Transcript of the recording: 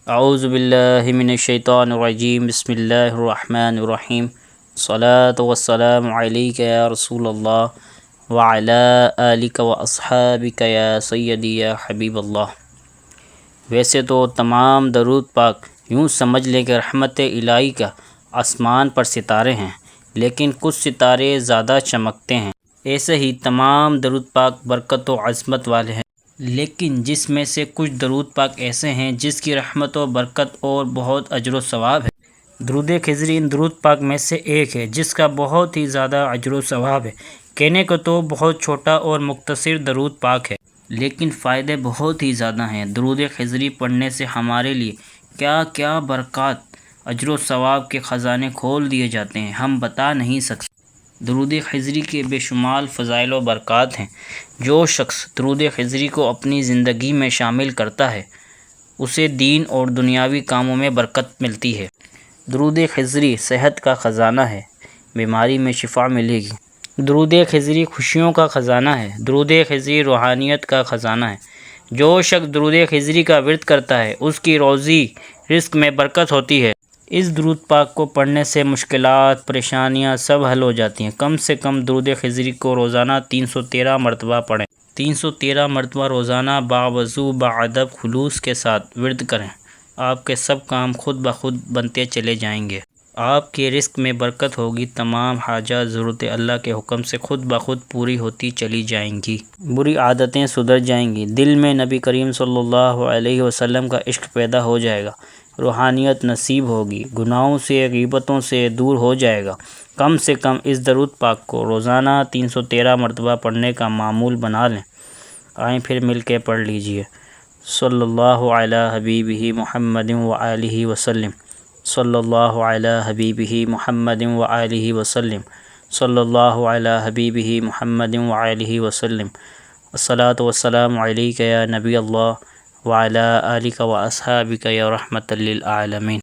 اعوذ باللہ من الشیطان الرجیم بسم اللہ الرحمن الرحیم الصلاۃ والسلام علیک یا رسول اللہ وعلی آلک واصحابک یا سیدی یا حبیب اللہ۔ ویسے تو تمام درود پاک یوں سمجھ لیں کہ رحمت الہی کا آسمان پر ستارے ہیں، لیکن کچھ ستارے زیادہ چمکتے ہیں۔ ایسے ہی تمام درود پاک برکت و عظمت والے ہیں، لیکن جس میں سے کچھ درود پاک ایسے ہیں جس کی رحمت و برکت اور بہت اجر و ثواب ہے۔ درود خضری ان درود پاک میں سے ایک ہے جس کا بہت ہی زیادہ اجر و ثواب ہے۔ کہنے کو تو بہت چھوٹا اور مختصر درود پاک ہے، لیکن فائدے بہت ہی زیادہ ہیں۔ درود خضری پڑھنے سے ہمارے لیے کیا کیا برکات، اجر و ثواب کے خزانے کھول دیے جاتے ہیں، ہم بتا نہیں سکتے۔ درود خضری کے بے شمار فضائل و برکات ہیں۔ جو شخص درود خضری کو اپنی زندگی میں شامل کرتا ہے اسے دین اور دنیاوی کاموں میں برکت ملتی ہے۔ درود خضری صحت کا خزانہ ہے، بیماری میں شفا ملے گی۔ درود خضری خوشیوں کا خزانہ ہے، درود خضری روحانیت کا خزانہ ہے۔ جو شخص درود خضری کا ورد کرتا ہے اس کی روزی رزق میں برکت ہوتی ہے۔ اس درود پاک کو پڑھنے سے مشکلات، پریشانیاں سب حل ہو جاتی ہیں۔ کم سے کم درود خضری کو روزانہ 313 مرتبہ پڑھیں۔ 313 مرتبہ روزانہ باوضو باادب خلوص کے ساتھ ورد کریں، آپ کے سب کام خود بخود بنتے چلے جائیں گے۔ آپ کے رزق میں برکت ہوگی، تمام حاجات ضرورتیں اللہ کے حکم سے خود بخود پوری ہوتی چلی جائیں گی، بری عادتیں سدھر جائیں گی، دل میں نبی کریم صلی اللہ علیہ وسلم کا عشق پیدا ہو جائے گا، روحانیت نصیب ہوگی، گناہوں سے غیبتوں سے دور ہو جائے گا۔ کم سے کم اس درود پاک کو روزانہ 313 مرتبہ پڑھنے کا معمول بنا لیں۔ آئیں پھر مل کے پڑھ لیجئے۔ صلی اللہ علی حبیبہ محمد وآلہ وسلم، صلی اللہ علی حبیبہ محمد وآلہ وسلم، صلی اللہ علی حبیبہ محمد وآلہ وسلم۔ الصلاۃ والسلام علیک یا نبی اللہ وعلی آلک واصحابک یا رحمۃ للعالمین۔